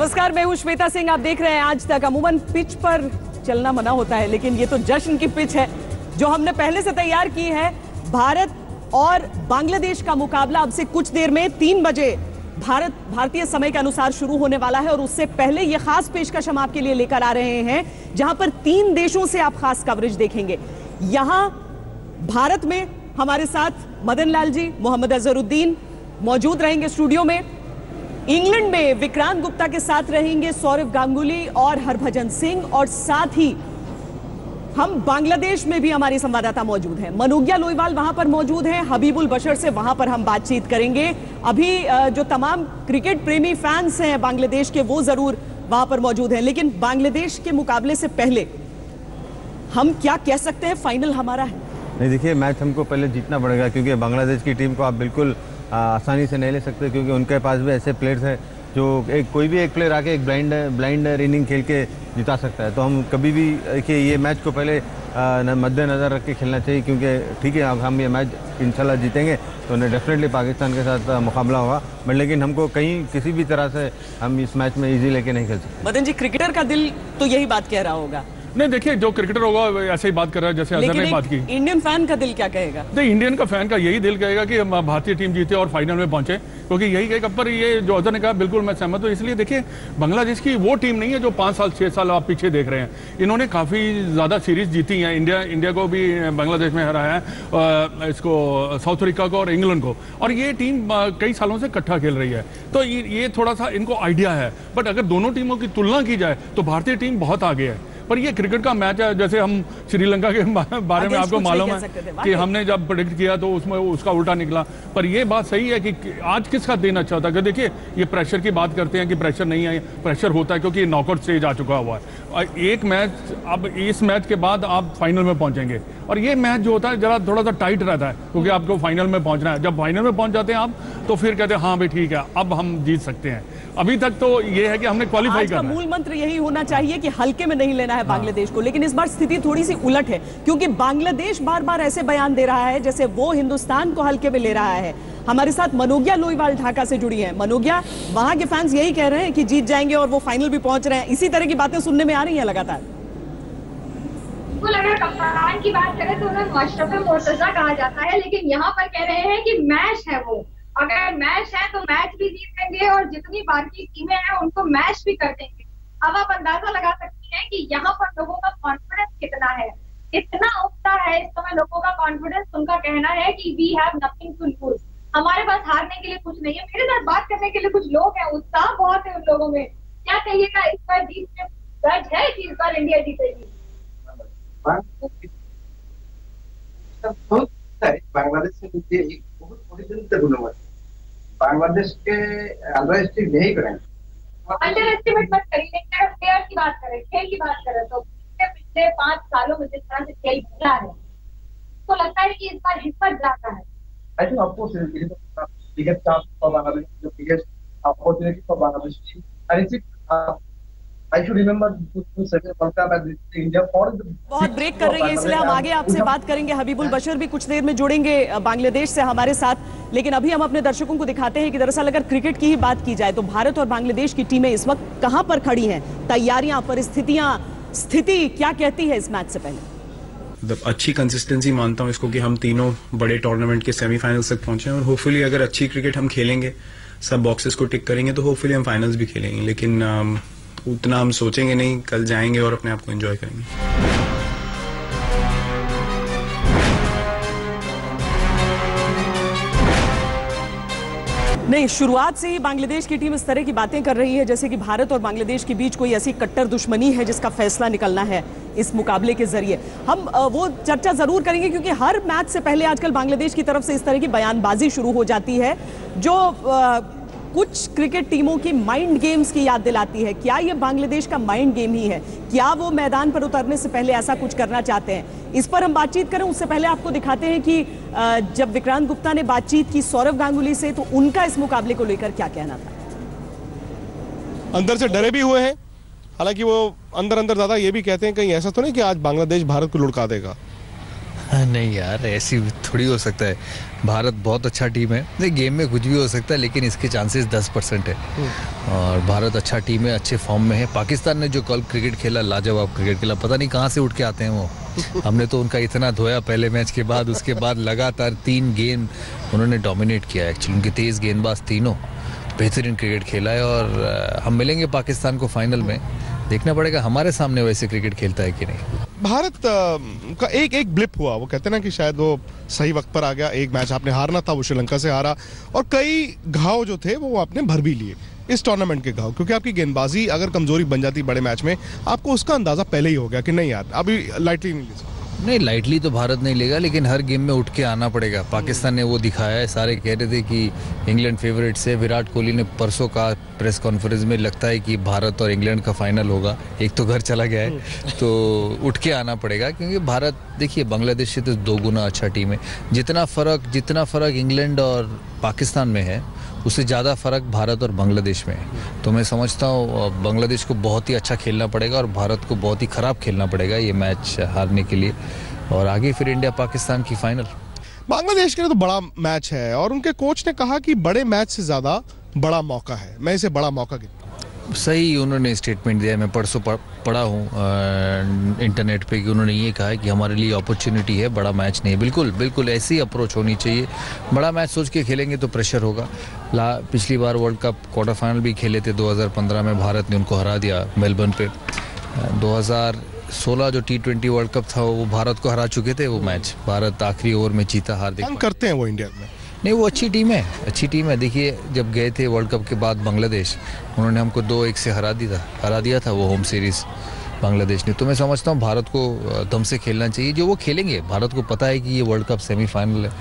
नमस्कार, मैं हूं श्वेता सिंह। आप देख रहे हैं आज तक। अमूमन पिच पर चलना मना होता है, लेकिन ये तो जश्न की पिच है जो हमने पहले से तैयार की है। भारत और बांग्लादेश का मुकाबला अब से कुछ देर में 3 बजे भारतीय समय के अनुसार शुरू होने वाला है। और उससे पहले ये खास पेशकश हम आपके लिए लेकर आ रहे हैं, जहां पर 3 देशों से आप खास कवरेज देखेंगे। यहां भारत में हमारे साथ मदन लाल जी, मोहम्मद अजहरुद्दीन मौजूद रहेंगे स्टूडियो में। इंग्लैंड में विक्रांत गुप्ता के साथ रहेंगे सौरव गांगुली और हरभजन सिंह। और साथ ही हम बांग्लादेश में भी हमारी संवाददाता मौजूद हैं, मनोज्ञा लोईवाल वहां पर मौजूद हैं। हबीबुल बशर से वहां पर हम बातचीत करेंगे। अभी जो तमाम क्रिकेट प्रेमी फैंस हैं बांग्लादेश के, वो जरूर वहां पर मौजूद हैं। लेकिन बांग्लादेश के मुकाबले से पहले हम क्या कह सकते हैं? फाइनल हमारा है। नहीं, देखिए, मैच हमको पहले जीतना पड़ेगा, क्योंकि बांग्लादेश की टीम को आप बिल्कुल आसानी से नहीं ले सकते, क्योंकि उनके पास भी ऐसे प्लेयर्स हैं जो कोई भी एक प्लेयर आके एक ब्लाइंड इनिंग खेल के जिता सकता है। तो हम कभी भी देखिए, ये मैच को पहले मद्देनज़र रख के खेलना चाहिए, क्योंकि ठीक है हम ये मैच इंशाल्लाह जीतेंगे तो डेफिनेटली पाकिस्तान के साथ मुकाबला होगा, बट लेकिन हमको कहीं किसी भी तरह से हम इस मैच में ईजी लेके नहीं खेल सकते। मदन जी, क्रिकेटर का दिल तो यही बात कह रहा होगा। नहीं, देखिए, जो क्रिकेटर होगा ऐसे ही बात कर रहा है जैसे अजहर ने बात की। इंडियन फैन का दिल क्या कहेगा? नहीं, इंडियन का फैन का यही दिल कहेगा कि भारतीय टीम जीते और फाइनल में पहुंचे, क्योंकि यही कहेगा। पर ये जो अजहर ने कहा, बिल्कुल मैं सहमत हूं। इसलिए देखिए, बांग्लादेश की वो टीम नहीं है जो 5 साल 6 साल आप पीछे देख रहे हैं। इन्होंने काफ़ी ज़्यादा सीरीज जीती हैं। इंडिया को भी बांग्लादेश में हराया है, इसको साउथ अफ्रीका को और इंग्लैंड को। और ये टीम कई सालों से इकट्ठा खेल रही है, तो ये थोड़ा सा इनको आइडिया है। बट अगर दोनों टीमों की तुलना की जाए तो भारतीय टीम बहुत आगे है। पर ये क्रिकेट का मैच है, जैसे हम श्रीलंका के बारे में आपको मालूम है कि हमने जब प्रेडिक्ट किया तो उसमें उसका उल्टा निकला। पर ये बात सही है कि आज किसका दिन अच्छा होता है। देखिए, ये प्रेशर की बात करते हैं कि प्रेशर नहीं है, प्रेशर होता है क्योंकि नॉकआउट स्टेज आ चुका हुआ है। और एक मैच, अब इस मैच के बाद आप फाइनल में पहुंचेंगे, और ये मैच जो होता है जरा थोड़ा सा टाइट रहता है, क्योंकि आपको फाइनल में पहुंचना है। जब फाइनल में पहुंच जाते हैं आप, तो फिर कहते हैं हाँ भाई ठीक है, अब हम जीत सकते हैं। अभी तक तो ये है कि हमने क्वालिफाई करना है। मूल मंत्र यही होना चाहिए कि हल्के में नहीं लेना है बांग्लादेश को। लेकिन इस बार स्थिति थोड़ी सी उलट है, क्योंकि बांग्लादेश बार बार ऐसे बयान दे रहा है जैसे वो हिंदुस्तान को हल्के में ले रहा है। हमारे साथ मनोज्ञा लोईवाल ढाका से जुड़ी है। मनोज्ञा, वहां के फैंस यही कह रहे हैं कि जीत जाएंगे और वो फाइनल भी पहुंच रहे हैं। इसी तरह की बातें सुनने में आ रही हैं लगातार। अगर कप्तान की बात करें तो उन्हें माशरफे मुर्तजा कहा जाता है, लेकिन यहाँ पर कह रहे हैं कि मैच है वो। अगर मैच है तो मैच भी जीतेंगे और जितनी बार की टीमें हैं उनको मैच भी कर देंगे। अब आप अंदाजा लगा सकती हैं कि यहाँ पर लोगों का कॉन्फिडेंस कितना है, इतना उठता है इस समय लोगों का कॉन्फिडेंस। उनका कहना है कि we have nothing to lose, हमारे पास हारने के लिए कुछ नहीं है। मेरे साथ बात करने के लिए कुछ लोग हैं, उत्साह बहुत है उन लोगों में। क्या कहिएगा, इस बार जीत में दर्ज है कि इस बार इंडिया जीतेगी? बांग्लादेश से मुझे एक बहुत बड़ी जरूरत है दोनों में। बांग्लादेश के अंडर एस्टिमेट नहीं करें, अंडर एस्टिमेट मत करिए। प्लेयर की बात करें, खेल की बात करें तो पिछले 5 सालों में जिस तरह से खेल खेला है, तो लगता है कि इस बार हिम्मत ज्यादा है। I think of course it is the biggest chance for Bangladesh, the biggest opportunity for Bangladesh team. And it's I should remember to second World Cup and India for the बहुत ब्रेक कर रही है, इसलिए हम आगे आपसे बात करेंगे। हबीबुल बशर भी कुछ देर में जुड़ेंगे बांग्लादेश से हमारे साथ। लेकिन अभी हम अपने दर्शकों को दिखाते हैं कि दरअसल अगर क्रिकेट की ही बात की जाए तो भारत और बांग्लादेश की टीमें इस वक्त कहां पर खड़ी हैं, तैयारियां, परिस्थितियां, स्थिति क्या कहती है इस मैच से पहले? अच्छी कंसिस्टेंसी मानता हूं इसको कि हम तीनों बड़े टूर्नामेंट के सेमीफाइनल्स तक पहुंचे और होपफुली अगर अच्छी क्रिकेट हम खेलेंगे, सब बॉक्सेस को टिक करेंगे, तो होपफुली हम फाइनल्स भी खेलेंगे। लेकिन उतना हम सोचेंगे नहीं, कल जाएंगे और अपने आप को एंजॉय करेंगे। नहीं, शुरुआत से ही बांग्लादेश की टीम इस तरह की बातें कर रही है जैसे कि भारत और बांग्लादेश के बीच कोई ऐसी कट्टर दुश्मनी है जिसका फैसला निकलना है इस मुकाबले के जरिए। हम वो चर्चा जरूर करेंगे, क्योंकि हर मैच से पहले आजकल बांग्लादेश की तरफ से इस तरह की बयानबाजी शुरू हो जाती है जो कुछ क्रिकेट टीमों की माइंड गेम्स की याद दिलाती है। क्या ये बांग्लादेश का माइंड गेम ही है? क्या वो मैदान पर उतरने से पहले ऐसा कुछ करना चाहते हैं? इस पर हम बातचीत करें उससे पहले आपको दिखाते हैं कि जब विक्रांत गुप्ता ने बातचीत की सौरव गांगुली से, तो उनका इस मुकाबले को लेकर क्या कहना था। अंदर से डरे भी हुए हैं, हालांकि वो अंदर अंदर ज्यादा ये भी कहते हैं कहीं ऐसा तो नहीं कि आज बांग्लादेश भारत को लुढ़का देगा। नहीं यार, ऐसी थोड़ी हो सकता है। भारत बहुत अच्छा टीम है। नहीं, गेम में कुछ भी हो सकता है, लेकिन इसके चांसेस 10% है। और भारत अच्छा टीम है, अच्छे फॉर्म में है। पाकिस्तान ने जो कल क्रिकेट खेला, लाजवाब क्रिकेट खेला, पता नहीं कहाँ से उठ के आते हैं वो। हमने तो उनका इतना धोया पहले मैच के बाद, उसके बाद लगातार 3 गेंद उन्होंने डोमिनेट किया। एक्चुअली उनके तेज़ गेंदबाज तीनों बेहतरीन क्रिकेट खेला है। और हम मिलेंगे पाकिस्तान को फाइनल में, देखना पड़ेगा हमारे सामने वैसे क्रिकेट खेलता है कि नहीं। भारत का एक ब्लिप हुआ, वो कहते हैं ना कि शायद वो सही वक्त पर आ गया। एक मैच आपने हारना था, वो श्रीलंका से हारा, और कई घाव जो थे वो आपने भर भी लिए इस टूर्नामेंट के घाव, क्योंकि आपकी गेंदबाजी अगर कमजोरी बन जाती बड़े मैच में, आपको उसका अंदाजा पहले ही हो गया कि नहीं यार अभी लाइटली नहीं ले सकते। नहीं, लाइटली तो भारत नहीं लेगा, लेकिन हर गेम में उठ के आना पड़ेगा। पाकिस्तान ने वो दिखाया है। सारे कह रहे थे कि इंग्लैंड फेवरेट से, विराट कोहली ने परसों का प्रेस कॉन्फ्रेंस में लगता है कि भारत और इंग्लैंड का फाइनल होगा। एक तो घर चला गया है, तो उठ के आना पड़ेगा, क्योंकि भारत देखिए बांग्लादेश से तो 2 गुना अच्छा टीम है। जितना फ़र्क इंग्लैंड और पाकिस्तान में है, उससे ज़्यादा फ़र्क भारत और बांग्लादेश में है। तो मैं समझता हूँ बांग्लादेश को बहुत ही अच्छा खेलना पड़ेगा और भारत को बहुत ही ख़राब खेलना पड़ेगा ये मैच हारने के लिए, और आगे फिर इंडिया पाकिस्तान की फाइनल। बांग्लादेश के लिए तो बड़ा मैच है, और उनके कोच ने कहा कि बड़े मैच से ज़्यादा बड़ा मौका है। मैं इसे बड़ा मौका गिनता हूं। सही उन्होंने स्टेटमेंट दिया है। मैं परसों पढ़ा हूँ इंटरनेट पे कि उन्होंने ये कहा है कि हमारे लिए अपॉर्चुनिटी है, बड़ा मैच नहीं। बिल्कुल ऐसी अप्रोच होनी चाहिए। बड़ा मैच सोच के खेलेंगे तो प्रेशर होगा। पिछली बार वर्ल्ड कप क्वार्टर फाइनल भी खेले थे 2015 में, भारत ने उनको हरा दिया मेलबर्न पे। 2016 जो T20 वर्ल्ड कप था वो भारत को हरा चुके थे। वो मैच भारत आखिरी ओवर में जीता। हार्दिक करते हैं वो इंडिया में। नहीं, वो अच्छी टीम है। देखिए जब गए थे वर्ल्ड कप के बाद बांग्लादेश, उन्होंने हमको 2-1 से हरा दिया था वो होम सीरीज़ बांग्लादेश ने। तो मैं समझता हूँ भारत को दम से खेलना चाहिए। जो वो खेलेंगे, भारत को पता है कि ये वर्ल्ड कप सेमीफाइनल है,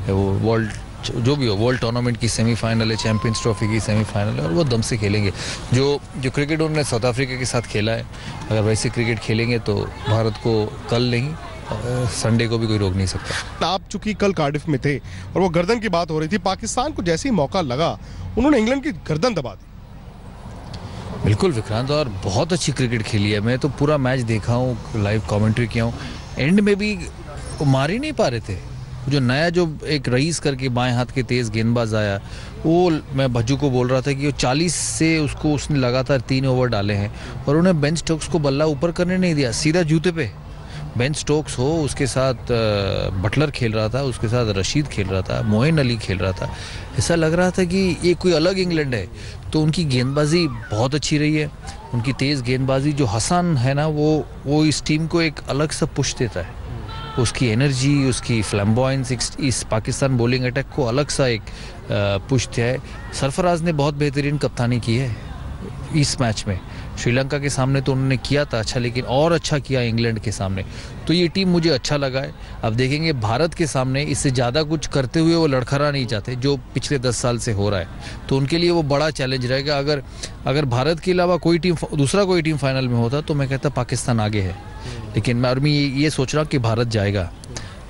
वो वर्ल्ड जो भी हो, वर्ल्ड टूर्नामेंट की सेमीफाइनल है, चैंपियंस ट्रॉफी की सेमीफाइनल है, और वो दम से खेलेंगे। जो क्रिकेट उन्होंने साउथ अफ्रीका के साथ खेला है, अगर वैसे क्रिकेट खेलेंगे तो भारत को कल नहीं, संडे को भी कोई रोक नहीं सकता। आप चूंकि कल कार्डिफ में थे और वो गर्दन की बात हो रही थी, पाकिस्तान को जैसे ही मौका लगा उन्होंने इंग्लैंड की गर्दन दबा दी। बिल्कुल विक्रांत, और बहुत अच्छी क्रिकेट खेली है। मैं तो पूरा मैच देखा हूँ, लाइव कमेंट्री किया हूँ। एंड में भी वो मार ही नहीं पा रहे थे। जो नया जो एक रईस करके बाएं हाथ के तेज़ गेंदबाज आया, वो मैं भज्जू को बोल रहा था कि वो 40 से उसने लगातार 3 ओवर डाले हैं, और उन्हें बेन स्टोक्स को बल्ला ऊपर करने नहीं दिया, सीधा जूते पे। बेन स्टोक्स हो, उसके साथ बटलर खेल रहा था, उसके साथ रशीद खेल रहा था, मोइन अली खेल रहा था। ऐसा लग रहा था कि ये कोई अलग इंग्लैंड है। तो उनकी गेंदबाजी बहुत अच्छी रही है, उनकी तेज़ गेंदबाजी। जो हसन है ना, वो इस टीम को एक अलग सा पुश देता है। उसकी एनर्जी, उसकी फ्लैम्बॉयंस इस पाकिस्तान बॉलिंग अटैक को अलग सा एक पुश दिया है। सरफराज ने बहुत बेहतरीन कप्तानी की है इस मैच में। श्रीलंका के सामने तो उन्होंने किया था अच्छा, लेकिन और अच्छा किया इंग्लैंड के सामने। तो ये टीम मुझे अच्छा लगा है। अब देखेंगे भारत के सामने इससे ज़्यादा कुछ करते हुए वो लड़खड़ा नहीं चाहते, जो पिछले 10 साल से हो रहा है। तो उनके लिए वो बड़ा चैलेंज रहेगा। अगर भारत के अलावा दूसरा कोई टीम फाइनल में होता तो मैं कहता पाकिस्तान आगे है, लेकिन मैं ये सोच रहा हूँ कि भारत जाएगा।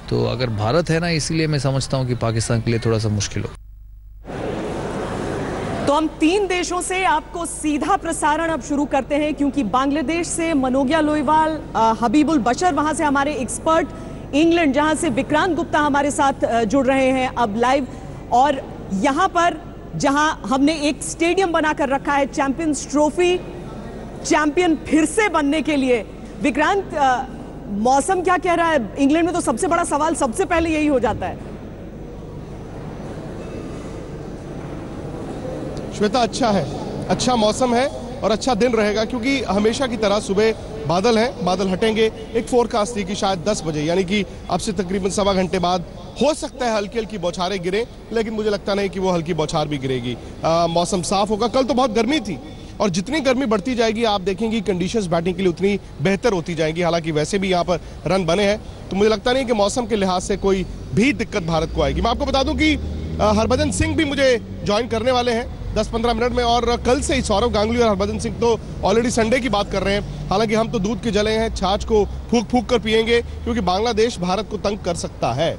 तो अगर भारत है ना, इसीलिए मैं समझता हूँ कि पाकिस्तान के लिए थोड़ा सा मुश्किल हो। तो हम 3 देशों से आपको सीधा प्रसारण अब शुरू करते हैं, क्योंकि बांग्लादेश से मनोगिया लोईवाल, हबीबुल बशर वहां से हमारे एक्सपर्ट, इंग्लैंड जहां से विक्रांत गुप्ता हमारे साथ जुड़ रहे हैं अब लाइव, और यहां पर जहां हमने एक स्टेडियम बनाकर रखा है चैंपियंस ट्रॉफी, चैंपियन फिर से बनने के लिए। विक्रांत, मौसम क्या कह रहा है? इंग्लैंड में तो सबसे बड़ा सवाल सबसे पहले यही हो जाता है। श्वेता, अच्छा मौसम है और अच्छा दिन रहेगा, क्योंकि हमेशा की तरह सुबह बादल हैं, बादल हटेंगे। एक फोरकास्ट थी कि शायद 10 बजे, यानी कि अब से तकरीबन सवा घंटे बाद हो सकता है हल्की हल्की बौछारें गिरे, लेकिन मुझे लगता नहीं कि वो हल्की बौछार भी गिरेगी। मौसम साफ होगा। कल तो बहुत गर्मी थी, और जितनी गर्मी बढ़ती जाएगी आप देखेंगे कंडीशंस बैटिंग के लिए उतनी बेहतर होती जाएंगी। हालांकि वैसे भी यहाँ पर रन बने हैं, तो मुझे लगता नहीं कि मौसम के लिहाज से कोई भी दिक्कत भारत को आएगी। मैं आपको बता दूं कि हरभजन सिंह भी मुझे ज्वाइन करने वाले हैं 10-15 मिनट में, और कल से ही सौरव गांगुली और हरभजन सिंह तो ऑलरेडी संडे की बात कर रहे हैं। हालांकि हम तो दूध के जले हैं, छाछ को फूक फूक कर पिएंगे, क्योंकि बांग्लादेश भारत को तंग कर सकता है।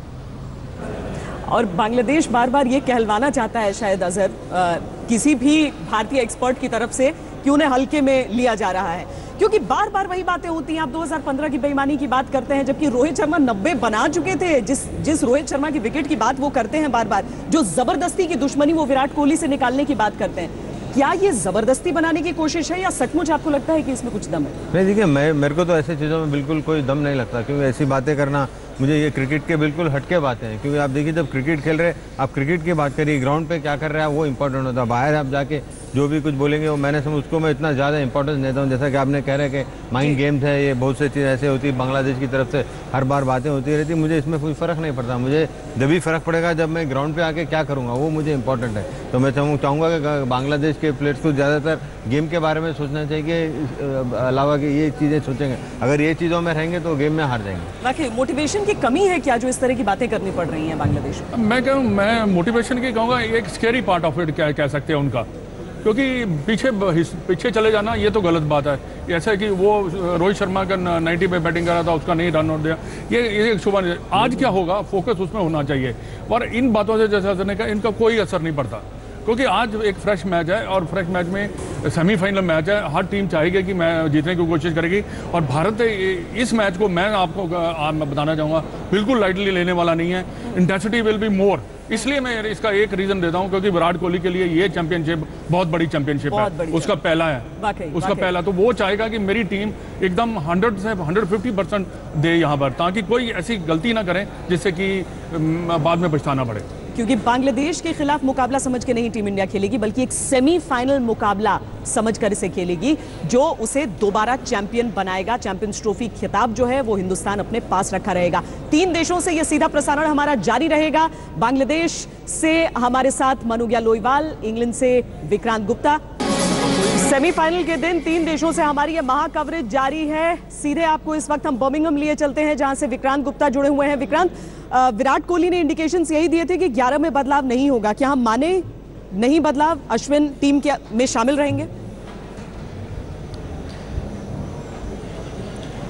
और बांग्लादेश बार बार ये कहलवाना चाहता है शायद अजहर किसी भी भारतीय एक्सपर्ट की तरफ से कि उन्हें हल्के में लिया जा रहा है, क्योंकि बार बार वही बातें होती हैं। आप 2015 की बेईमानी की बात करते हैं, जबकि रोहित शर्मा 90 बना चुके थे। जिस रोहित शर्मा की विकेट की बात वो करते हैं बार बार, जो जबरदस्ती की दुश्मनी वो विराट कोहली से निकालने की बात करते हैं, क्या ये जबरदस्ती बनाने की कोशिश है या सचमुच आपको लगता है कि इसमें कुछ दम है? नहीं देखिए, मेरे को तो ऐसी चीज़ों में बिल्कुल कोई दम नहीं लगता, क्योंकि ऐसी बातें करना मुझे ये क्रिकेट के बिल्कुल हटके बातें हैं। क्योंकि आप देखिए, जब क्रिकेट खेल रहे, आप क्रिकेट की बात करिए, ग्राउंड पे क्या कर रहे हैं वो इंपॉर्टेंट होता है। बाहर आप जाके जो भी कुछ बोलेंगे वो मैंने उसको मैं इतना ज़्यादा इंपॉर्टेंस देता हूँ। जैसा कि आपने कह रहे हैं कि माइंड गेम्स है, ये बहुत सी चीज़ ऐसे होती है, बांग्लादेश की तरफ से हर बार बातें होती रहती, मुझे इसमें कोई फ़र्क नहीं पड़ता। मुझे जब भी फ़र्क पड़ेगा जब मैं ग्राउंड पे आके क्या करूँगा वो मुझे इंपॉर्टेंट है। तो मैं चाहूँगा कि बांग्लादेश के प्लेयर्स को ज़्यादातर गेम के बारे में सोचना चाहिए, कि अलावा कि ये चीज़ें सोचेंगे, अगर ये चीज़ों में रहेंगे तो गेम में हार जाएंगे। बाकी मोटिवेशन की कमी है क्या जो इस तरह की बातें करनी पड़ रही हैं बांग्लादेश को? मैं मोटिवेशन की कहूँगा, एक स्केरी पार्ट ऑफ इट कह सकते हैं उनका, क्योंकि पीछे चले जाना ये तो गलत बात है। ऐसा है कि वो रोहित शर्मा का 90 पे बैटिंग कर रहा था, उसका नहीं रन आउट दिया, ये शुभ नहीं। आज क्या होगा, फोकस उसमें होना चाहिए। और इन बातों से जैसा का इनका कोई असर नहीं पड़ता, क्योंकि आज एक फ्रेश मैच है और फ्रेश मैच में सेमीफाइनल मैच है। हर टीम चाहेगी कि मैं जीतने की कोशिश करेगी, और भारत इस मैच को मैं आपको बताना चाहूँगा बिल्कुल लाइटली लेने वाला नहीं है। इंटेंसिटी विल बी मोर, इसलिए मैं इसका एक रीजन देता हूं, क्योंकि विराट कोहली के लिए ये चैंपियनशिप बहुत बड़ी चैंपियनशिप है, उसका पहला है, उसका पहला। तो वो चाहेगा कि मेरी टीम एकदम 100 से 150% दे यहाँ पर, ताकि कोई ऐसी गलती ना करें जिससे कि बाद में पछताना पड़े। क्योंकि बांग्लादेश के खिलाफ मुकाबला समझ के नहीं टीम इंडिया खेलेगी, बल्कि एक सेमीफाइनल मुकाबला समझकर इसे खेलेगी, जो उसे दोबारा चैंपियन बनाएगा। चैंपियंस ट्रॉफी खिताब जो है वो हिंदुस्तान अपने पास रखा रहेगा। 3 देशों से यह सीधा प्रसारण हमारा जारी रहेगा। बांग्लादेश से हमारे साथ मनुग्या लोईवाल, इंग्लैंड से विक्रांत गुप्ता। सेमीफाइनल के दिन 3 देशों से हमारी यह महा कवरेज जारी है। सीधे आपको इस वक्त हम बर्मिंघम लिए चलते हैं, जहां से विक्रांत गुप्ता जुड़े हुए हैं। विक्रांत, विराट कोहली ने इंडिकेशंस यही दिए थे कि 11 में बदलाव नहीं होगा, क्या हम माने नहीं बदलाव? अश्विन टीम में शामिल रहेंगे?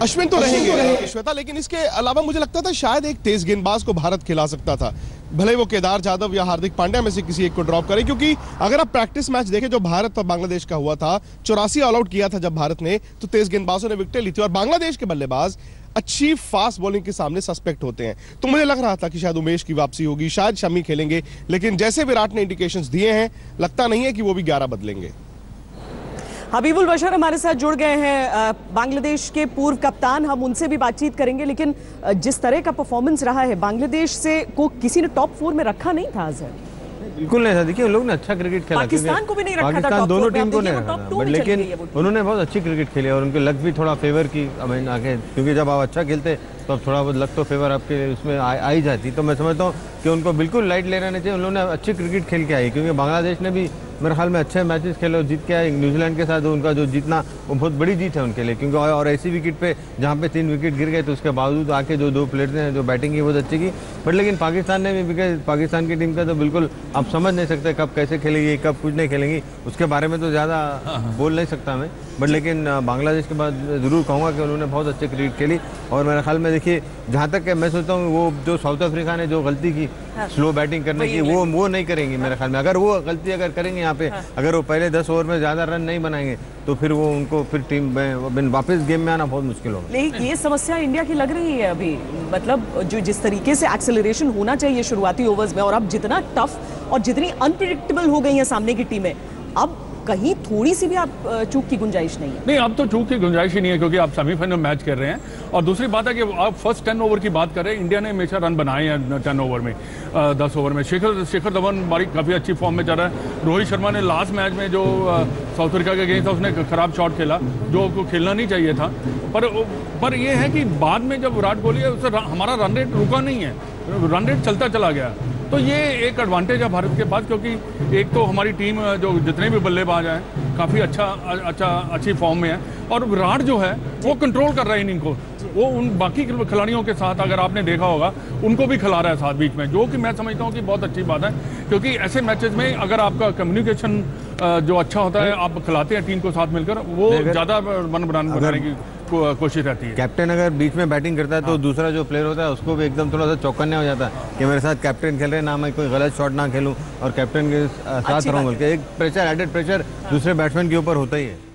अश्विन तो रहेंगे श्वेता, लेकिन इसके अलावा मुझे लगता था शायद एक तेज गेंदबाज को भारत खिला सकता था, भले वो केदार जाधव या हार्दिक पांड्या में से किसी एक को ड्रॉप करे। क्योंकि अगर आप प्रैक्टिस मैच देखें जो भारत और बांग्लादेश का हुआ था, 84 ऑल आउट किया था जब भारत ने, तो तेज गेंदबाजों ने विकेटें ली थी। और बांग्लादेश के बल्लेबाज अच्छी फास्ट बॉलिंग के सामने सस्पेक्ट होते हैं। तो मुझे लग रहा था कि शायद उमेश की वापसी होगी, शायद शमी खेलेंगे, लेकिन जैसे विराट ने इंडिकेशंस दिए हैं, लगता नहीं है कि वो भी 11 बदलेंगे। हबीबुल बशर हमारे साथ जुड़ गए हैं, बांग्लादेश के पूर्व कप्तान। हम उनसे भी बातचीत करेंगे, लेकिन जिस तरह का परफॉर्मेंस रहा है, बांग्लादेश से को किसी ने टॉप 4 में रखा नहीं था आज। बिल्कुल नहीं था। देखिए, उन लोग ने अच्छा क्रिकेट खेला, पाकिस्तान को भी नहीं रखा था, पाकिस्तान दोनों टीम को नहीं रखा था, लेकिन उन्होंने बहुत अच्छी क्रिकेट खेली और उनके लक भी थोड़ा फेवर की आगे, क्योंकि जब आप अच्छा खेलते तो अब थोड़ा बहुत लक तो फेवर आपके उसमें आ ही जाती। तो मैं समझता हूँ कि उनको बिल्कुल लाइट लेना नहीं चाहिए। उन लोगों ने अच्छी क्रिकेट खेल के आई, क्योंकि बांग्लादेश ने भी मेरे ख्याल में अच्छे मैचेस खेले और जीत के आए। न्यूजीलैंड के साथ उनका जो जीतना वो बहुत बड़ी जीत है उनके लिए, क्योंकि और ऐसी विकेट पे जहाँ पे 3 विकेट गिर गए तो उसके बावजूद आके जो 2 प्लेयर्स ने जो बैटिंग की बहुत अच्छी की। बट लेकिन पाकिस्तान ने भी, पाकिस्तान की टीम का तो बिल्कुल आप समझ नहीं सकते कब कैसे खेलेगी, कब कुछ नहीं खेलेंगी, उसके बारे में तो ज़्यादा बोल नहीं सकता मैं। बट लेकिन बांग्लादेश के बाद ज़रूर कहूँगा कि उन्होंने बहुत अच्छी क्रिकेट खेली। और मेरे ख्याल में देखिए, जहाँ तक मैं सोचता हूँ वो जो साउथ अफ्रीका ने जो गलती की स्लो बैटिंग करने की, वो नहीं करेंगी मेरे ख्याल में। अगर वो गलती अगर करेंगे यहाँ पे, अगर वो पहले 10 ओवर में ज़्यादा रन नहीं बनाएंगे तो फिर वो उनको फिर टीम में वापस गेम में आना बहुत मुश्किल होगा। लेकिन ये समस्या इंडिया की लग रही है अभी, मतलब जो जिस तरीके से एक्सेलरेशन होना चाहिए शुरुआती ओवर्स में, और अब जितना टफ और जितनी अनप्रिडिक्टेबल हो गई हैं सामने की टीमें, अब कहीं थोड़ी सी भी आप चूक की गुंजाइश नहीं है? नहीं, अब तो चूक की गुंजाइश ही नहीं है, क्योंकि आप सेमीफाइनल मैच कर रहे हैं। और दूसरी बात है कि आप फर्स्ट 10 ओवर की बात करें, इंडिया ने हमेशा रन बनाए हैं 10 ओवर में, 10 ओवर में। शिखर धवन काफ़ी अच्छी फॉर्म में चल रहा है। रोहित शर्मा ने लास्ट मैच में जो साउथ अफ्रीका के अगेंस्ट था, उसने खराब शॉट खेला जो खेलना नहीं चाहिए था। पर यह है कि बाद में जब विराट कोहली है, उससे हमारा रन रेट रुका नहीं है, रन रेट चलता चला गया। तो ये एक एडवांटेज है भारत के पास, क्योंकि एक तो हमारी टीम जो जितने भी बल्लेबाज हैं काफ़ी अच्छी फॉर्म में है, और विराट जो है वो कंट्रोल कर रहा है इनिंग को। वो उन बाकी खिलाड़ियों के साथ, अगर आपने देखा होगा, उनको भी खिला रहा है साथ बीच में, जो कि मैं समझता हूँ कि बहुत अच्छी बात है। क्योंकि ऐसे मैचेस में अगर आपका कम्युनिकेशन जो अच्छा होता है, आप खिलाते हैं टीम को साथ मिलकर, वो ज़्यादा मन बनाने की कोशिश रहती है। कैप्टन अगर बीच में बैटिंग करता है तो दूसरा जो प्लेयर होता है उसको भी एकदम थोड़ा सा चौकन्ना हो जाता है कि मेरे साथ कैप्टन खेल रहे हैं ना, मैं कोई गलत शॉट ना खेलूं और कैप्टन के साथ रहूं, बल्कि एक प्रेशर, एडेड प्रेशर दूसरे बैट्समैन के ऊपर होता ही है।